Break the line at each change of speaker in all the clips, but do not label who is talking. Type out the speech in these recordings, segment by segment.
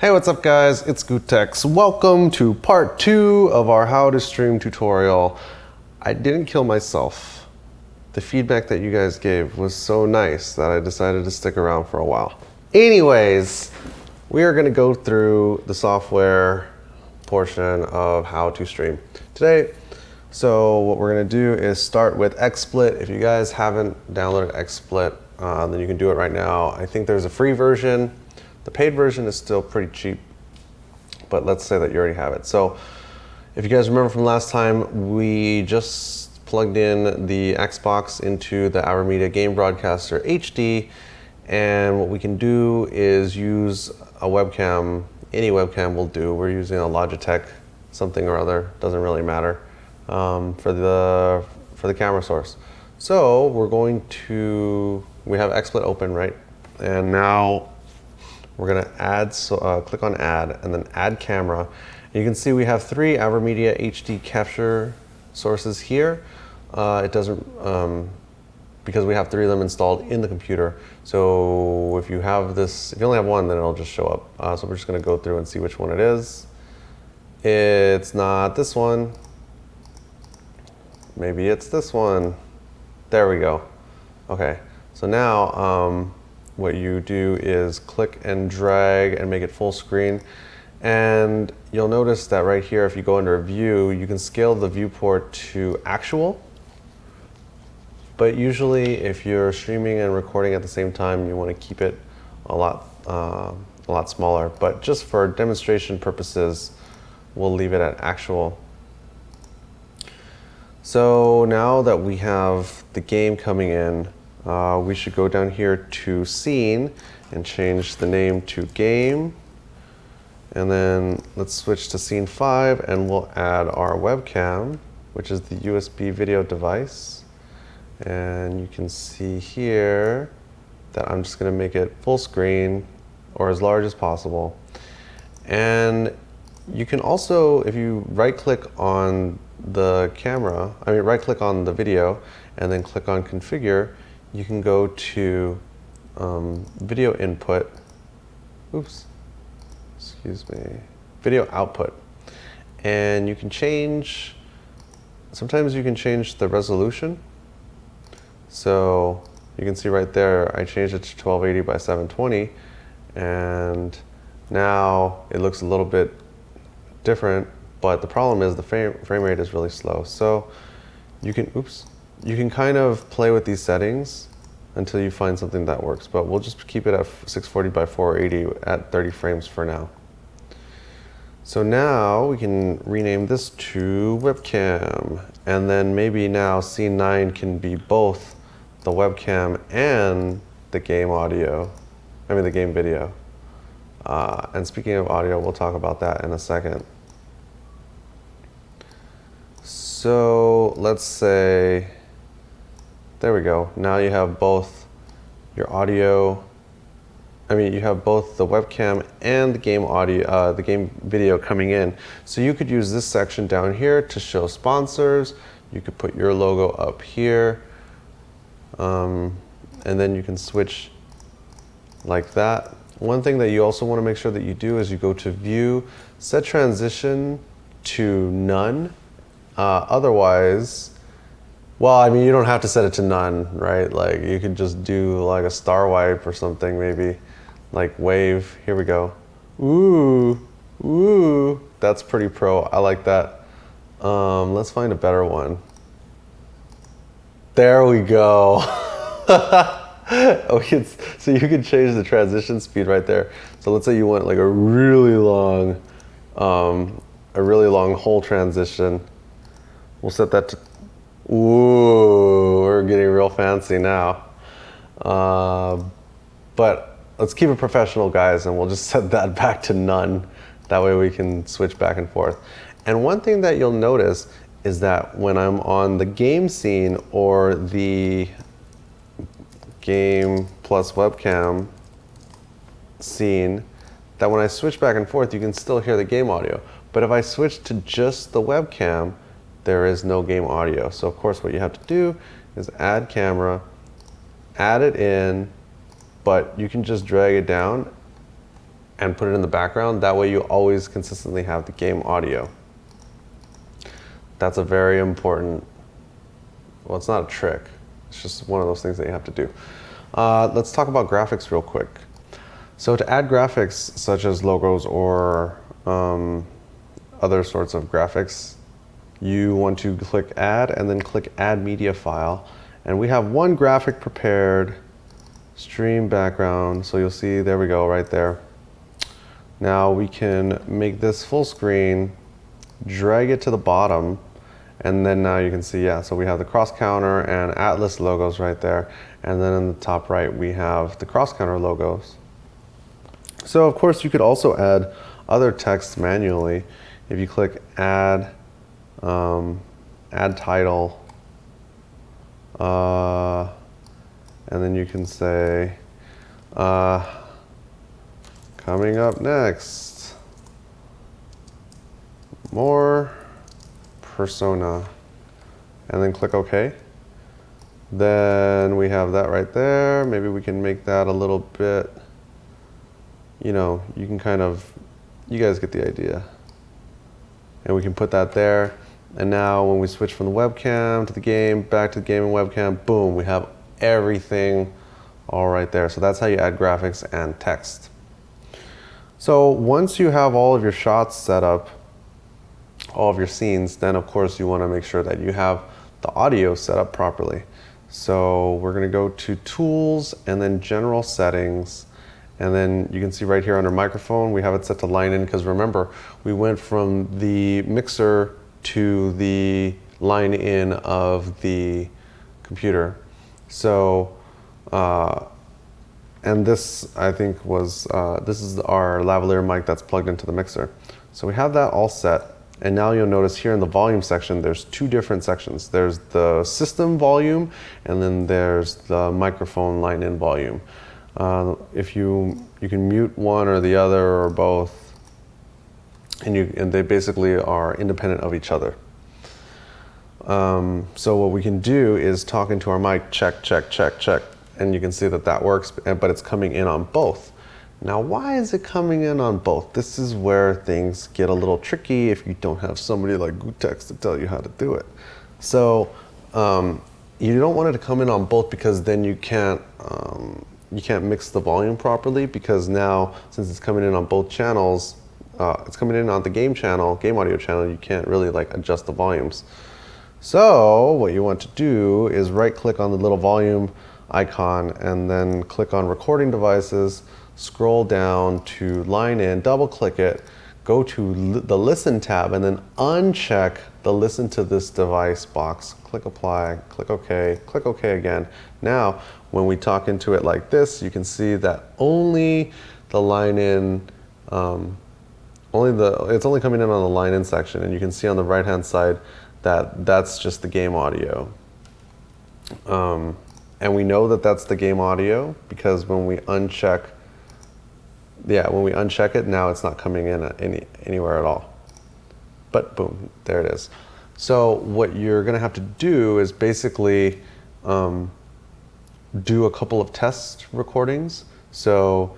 Hey, what's up guys? It's Gutex. Welcome to part 2 of our how to stream tutorial. I didn't kill myself. The feedback that you guys gave was so nice that I decided to stick around for a while. Anyways, we are gonna go through the software portion of how to stream today. So what we're gonna do is start with Xsplit. If you guys haven't downloaded Xsplit, then you can do it right now. I think there's a free version. The paid version is still pretty cheap, but let's say that you already have it. So if you guys remember from last time, we just plugged in the Xbox into the AverMedia Game Broadcaster HD, and what we can do is use a webcam. Any webcam will do. We're using a Logitech something or other, doesn't really matter, for the camera source. So we're going to, we have Xsplit open, right? And now we're gonna add, click on add and then add camera. And you can see we have 3 AverMedia HD capture sources here. It doesn't, because we have 3 of them installed in the computer. So if you have this, if you only have one, then it'll just show up. So we're just gonna go through and see which one it is. It's not this one. Maybe it's this one. There we go. Okay, so now, what you do is click and drag and make it full screen. And you'll notice that right here, if you go under view, you can scale the viewport to actual. But usually if you're streaming and recording at the same time, you want to keep it a lot smaller. But just for demonstration purposes, we'll leave it at actual. So now that we have the game coming in, we should go down here to scene and change the name to game. And then let's switch to scene 5 and we'll add our webcam, which is the USB video device. And you can see here that I'm just gonna make it full screen or as large as possible. And you can also, if you right click on the camera, right click on the video and then click on configure, you can go to video input, video output. And you can change, sometimes you can change the resolution. So you can see right there, I changed it to 1280 by 720, and now it looks a little bit different, but the problem is the frame rate is really slow. So you can, you can kind of play with these settings until you find something that works, but we'll just keep it at 640 by 480 at 30 frames for now. So now we can rename this to webcam, and then maybe now scene 9 can be both the webcam and the game audio, the game video. And speaking of audio, we'll talk about that in a second. So let's say, there we go. Now you have both your audio, you have both the webcam and the game audio, the game video coming in. So you could use this section down here to show sponsors. You could put your logo up here. And then you can switch like that. One thing that you also want to make sure that you do is you go to view, set transition to none. Otherwise, well, you don't have to set it to none, right? Like you could just do like a star wipe or something, maybe like wave. Here we go. Ooh, that's pretty pro. I like that. Let's find a better one. There we go. Okay, so you can change the transition speed right there. So let's say you want like a really long whole transition. We'll set that to, ooh, we're getting real fancy now. But let's keep it professional, guys, and we'll just set that back to none. That way we can switch back and forth. And one thing that you'll notice is that when I'm on the game scene or the game plus webcam scene, that when I switch back and forth, you can still hear the game audio. But if I switch to just the webcam, there is no game audio. So of course what you have to do is add camera, add it in, but you can just drag it down and put it in the background. That way you always consistently have the game audio. That's a very important, well, it's not a trick. It's just one of those things that you have to do. Let's talk about graphics real quick. So to add graphics such as logos or other sorts of graphics, you want to click add and then click add media file. And we have one graphic prepared, stream background. So you'll see, there we go, right there. Now we can make this full screen, drag it to the bottom, and then now you can see, yeah, so we have the cross counter and Atlas logos right there. And then in the top right, we have the cross counter logos. So of course you could also add other text manually. If you click add, add title, and then you can say, coming up next, more persona, and then click OK. Then we have that right there. Maybe we can make that a little bit, you know, you can kind of, you guys get the idea. And we can put that there. And now when we switch from the webcam to the game, back to the game and webcam, boom, we have everything all right there. So that's how you add graphics and text. So once you have all of your shots set up, all of your scenes, then of course you want to make sure that you have the audio set up properly. So we're going to go to Tools and then General Settings. And then you can see right here under microphone, we have it set to line in because remember, we went from the mixer to the line in of the computer. So, and this I think was, this is our lavalier mic that's plugged into the mixer. So we have that all set. And now you'll notice here in the volume section, there's two different sections. There's the system volume, and then there's the microphone line in volume. If you can mute one or the other or both, and they basically are independent of each other. So what we can do is talk into our mic, check, check, check, check, and you can see that that works, but it's coming in on both. Now, why is it coming in on both? This is where things get a little tricky if you don't have somebody like Gutex to tell you how to do it. So you don't want it to come in on both because then you can't mix the volume properly, because now since it's coming in on both channels, it's coming in on the game channel, game audio channel, you can't really like adjust the volumes. So what you want to do is right click on the little volume icon and then click on recording devices, scroll down to line in, double click it, go to the listen tab and then uncheck the listen to this device box. Click apply, click OK again. Now, when we talk into it like this, you can see that only the line in, it's only coming in on the line in section, and you can see on the right hand side that that's just the game audio. And we know that that's the game audio because when we uncheck, when we uncheck it, now it's not coming in anywhere at all. But boom, there it is. So what you're gonna have to do is basically do a couple of test recordings. So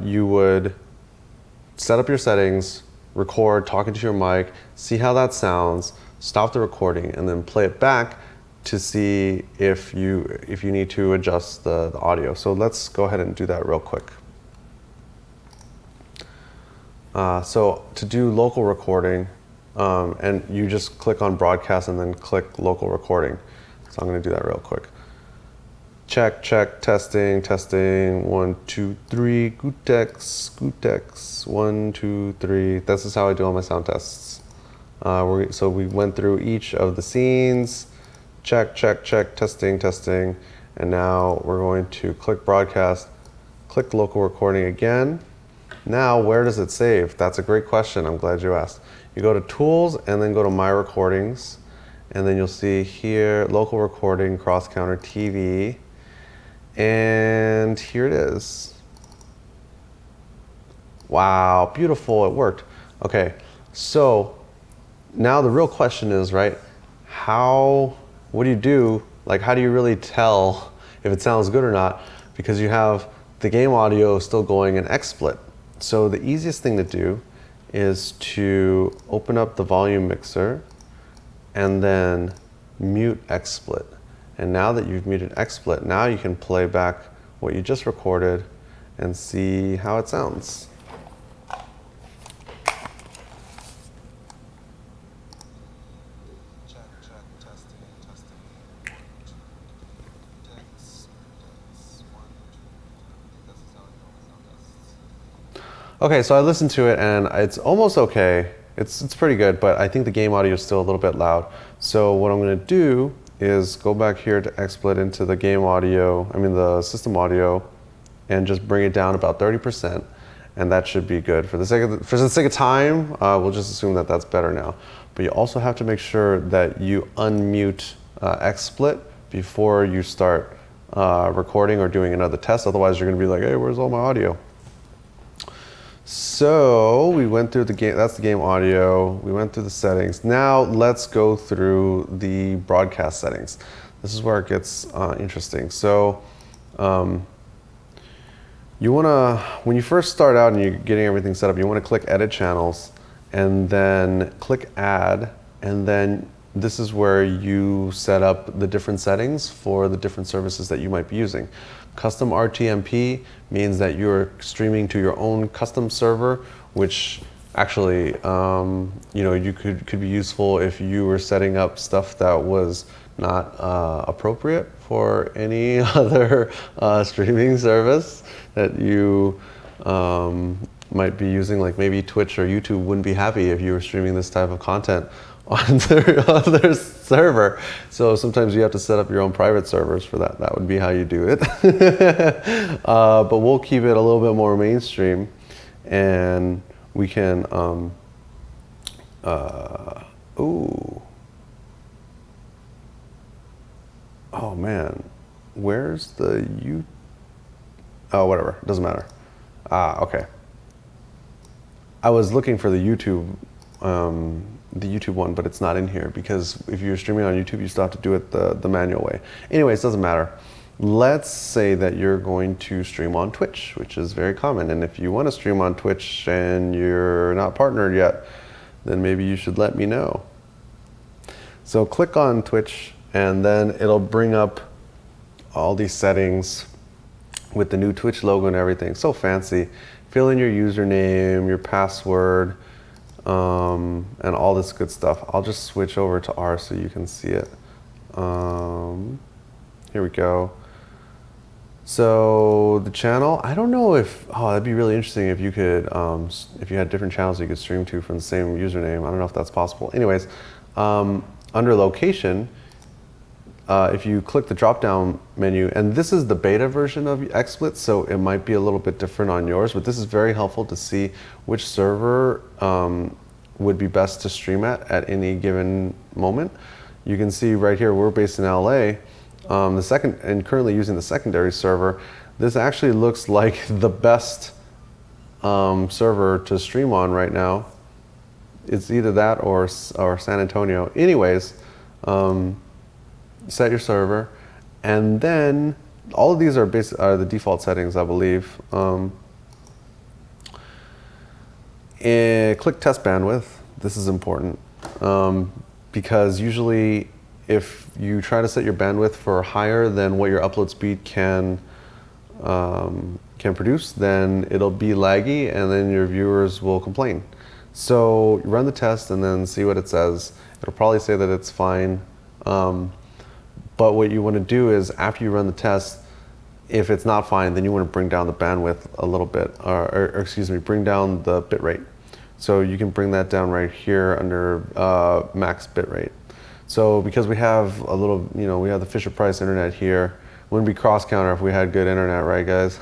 you would set up your settings, record, talking to your mic, see how that sounds, stop the recording, and then play it back to see if you need to adjust the audio. So let's go ahead and do that real quick. So to do local recording, and you just click on broadcast and then click local recording. So I'm going to do that real quick. Check, check, testing, testing, 1, 2, 3, Gutex, 1, 2, 3. This is how I do all my sound tests. So we went through each of the scenes, check, check, check, testing, testing, and now we're going to click broadcast, click local recording again. Now, where does it save? That's a great question. I'm glad you asked. You go to Tools and then go to My Recordings, and then you'll see here, Local Recording, Cross Counter TV, and here it is. Wow, beautiful, it worked. Okay, so now the real question is, right, what do you do? Like, how do you really tell if it sounds good or not? Because you have the game audio still going in Xsplit. So the easiest thing to do is to open up the volume mixer and then mute Xsplit. And now that you've muted Xsplit, now you can play back what you just recorded and see how it sounds. Okay, so I listened to it and it's almost okay. It's pretty good, but I think the game audio is still a little bit loud. So what I'm gonna do is go back here to XSplit into the game audio, the system audio, and just bring it down about 30%, and that should be good. For the sake of time, we'll just assume that that's better now. But you also have to make sure that you unmute XSplit before you start recording or doing another test. Otherwise, you're gonna be like, hey, where's all my audio? So we went through the game, that's the game audio. We went through the settings. Now let's go through the broadcast settings. This is where it gets interesting. So you wanna, when you first start out and you're getting everything set up, you wanna click Edit Channels and then click Add, and then this is where you set up the different settings for the different services that you might be using. Custom RTMP means that you're streaming to your own custom server, which actually, you could be useful if you were setting up stuff that was not appropriate for any other streaming service that you might be using. Like maybe Twitch or YouTube wouldn't be happy if you were streaming this type of content on their server. So sometimes you have to set up your own private servers for that. That would be how you do it. But we'll keep it a little bit more mainstream, and we can, ooh. Oh man, where's the oh, whatever, doesn't matter. Okay. I was looking for the YouTube one, but it's not in here because if you're streaming on YouTube, you still have to do it the manual way. Anyways, it doesn't matter. Let's say that you're going to stream on Twitch, which is very common. And if you want to stream on Twitch and you're not partnered yet, then maybe you should let me know. So click on Twitch and then it'll bring up all these settings with the new Twitch logo and everything. So fancy. Fill in your username, your password, and all this good stuff. I'll just switch over to R so you can see it. Here we go. So the channel, I don't know if, that'd be really interesting if you could, if you had different channels you could stream to from the same username. I don't know if that's possible. Anyways, under location, if you click the drop-down menu, and this is the beta version of XSplit, so it might be a little bit different on yours, but this is very helpful to see which server would be best to stream at any given moment. You can see right here, we're based in LA, and currently using the secondary server. This actually looks like the best server to stream on right now. It's either that or San Antonio. Anyways, set your server, and then all of these are the default settings, I believe. Click test bandwidth. This is important because usually if you try to set your bandwidth for higher than what your upload speed can produce, then it'll be laggy and then your viewers will complain. So you run the test and then see what it says. It'll probably say that it's fine. But what you want to do is after you run the test, if it's not fine, then you want to bring down the bandwidth a little bit, or excuse me, bring down the bitrate. So you can bring that down right here under max bitrate. So because we have a little, we have the Fisher-Price internet here, wouldn't be cross-counter if we had good internet, right guys?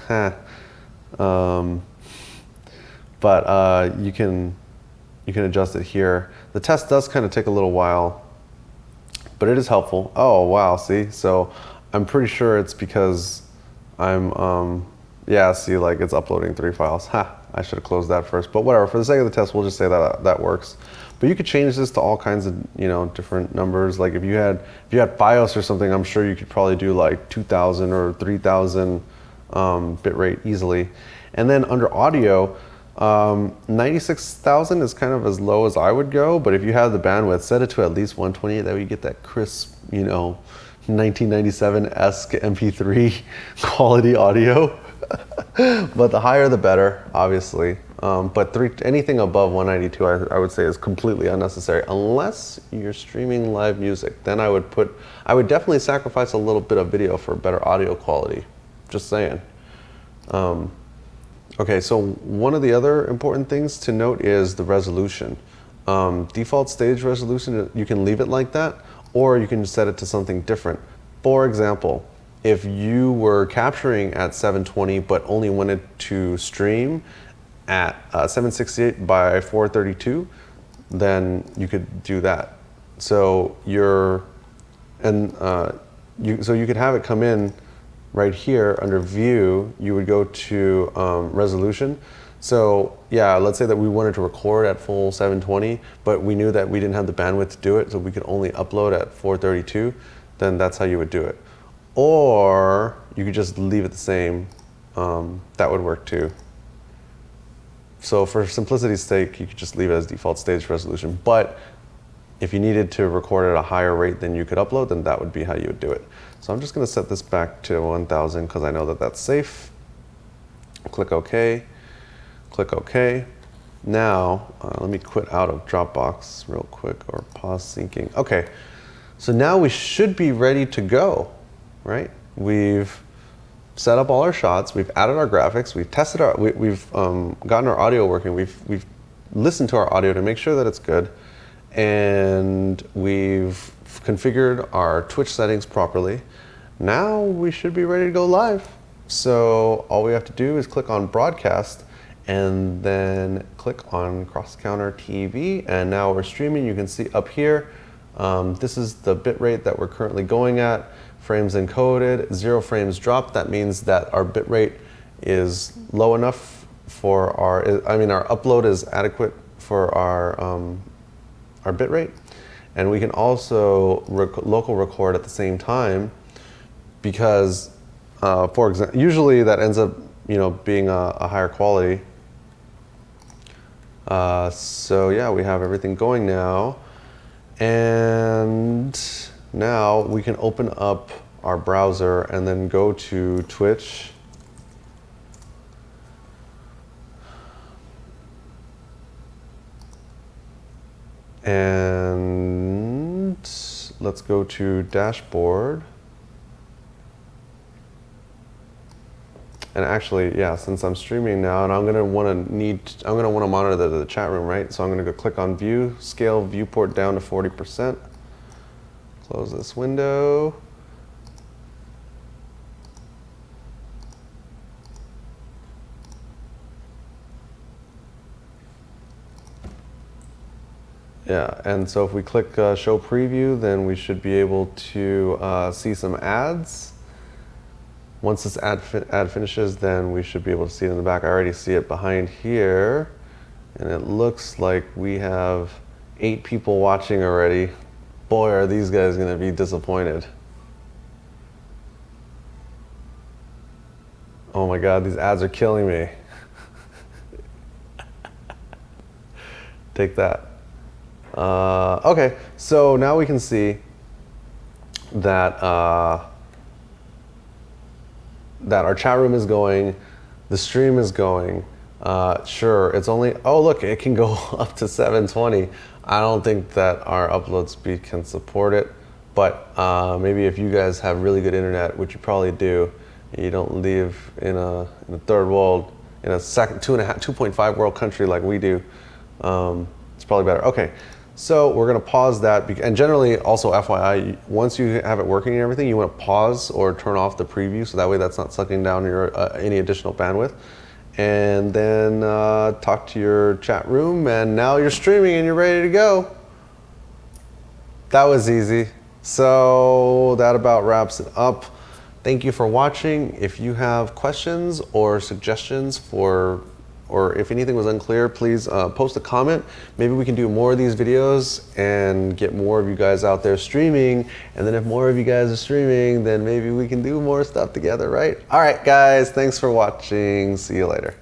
But you can adjust it here. The test does kind of take a little while, but it is helpful. Oh wow, see? So I'm pretty sure it's because I'm, yeah, see, like it's uploading 3 files. I should have closed that first, but whatever. For the sake of the test, we'll just say that that works. But you could change this to all kinds of, different numbers. Like if you had BIOS or something, I'm sure you could probably do like 2,000 or 3,000 bitrate easily. And then under audio, 96,000 is kind of as low as I would go, but if you have the bandwidth, set it to at least 128. That way you get that crisp, 1997-esque MP3 quality audio. But the higher the better, obviously. But anything above 192, I would say, is completely unnecessary, unless you're streaming live music. Then I would definitely sacrifice a little bit of video for better audio quality. Just saying. Okay, so one of the other important things to note is the resolution. Default stage resolution, you can leave it like that, or you can set it to something different. For example, if you were capturing at 720 but only wanted to stream at 768 by 432, then you could do that. So you could have it come in right here under view. You would go to resolution. So yeah, let's say that we wanted to record at full 720, but we knew that we didn't have the bandwidth to do it, so we could only upload at 432, then that's how you would do it. Or you could just leave it the same. That would work too. So for simplicity's sake, you could just leave it as default stage resolution. But if you needed to record at a higher rate than you could upload, then that would be how you would do it. So I'm just going to set this back to 1000 because I know that that's safe. Click OK. Click OK. Now, let me quit out of Dropbox real quick, or pause syncing. Okay, so now we should be ready to go, right? We've set up all our shots, we've added our graphics, we've tested we've gotten our audio working, we've listened to our audio to make sure that it's good, and we've configured our Twitch settings properly. Now we should be ready to go live. So all we have to do is click on broadcast and then click on cross counter TV, and now we're streaming. You can see up here, this is the bit rate that we're currently going at. Frames encoded, 0 frames dropped. That means that our bit rate is low enough for our upload is adequate for our bit rate. And we can also local record at the same time, because for example, usually that ends up being a higher quality. So yeah, we have everything going now, and now we can open up our browser and then go to Twitch. And let's go to dashboard. And actually, yeah, since I'm streaming now, and I'm gonna want to monitor the chat room, right? So I'm gonna go click on view, scale viewport down to 40%. Close this window. Yeah, and so if we click show preview, then we should be able to see some ads. Once this ad finishes, then we should be able to see it in the back. I already see it behind here, and it looks like we have 8 people watching already. Boy, are these guys gonna be disappointed. Oh my God, these ads are killing me. Take that. Okay, so now we can see that that our chat room is going, the stream is going. Sure, it's only, oh look, it can go up to 720. I don't think that our upload speed can support it, but maybe if you guys have really good internet, which you probably do, you don't live in a third world, in a 2.5 world country like we do, it's probably better. Okay, so we're gonna pause that, and generally also FYI, once you have it working and everything, you wanna pause or turn off the preview, so that way that's not sucking down your any additional bandwidth. And then talk to your chat room, and now you're streaming and you're ready to go. That was easy. So that about wraps it up. Thank you for watching. If you have questions or suggestions or if anything was unclear, please post a comment. Maybe we can do more of these videos and get more of you guys out there streaming. And then if more of you guys are streaming, then maybe we can do more stuff together, right? All right, guys, thanks for watching. See you later.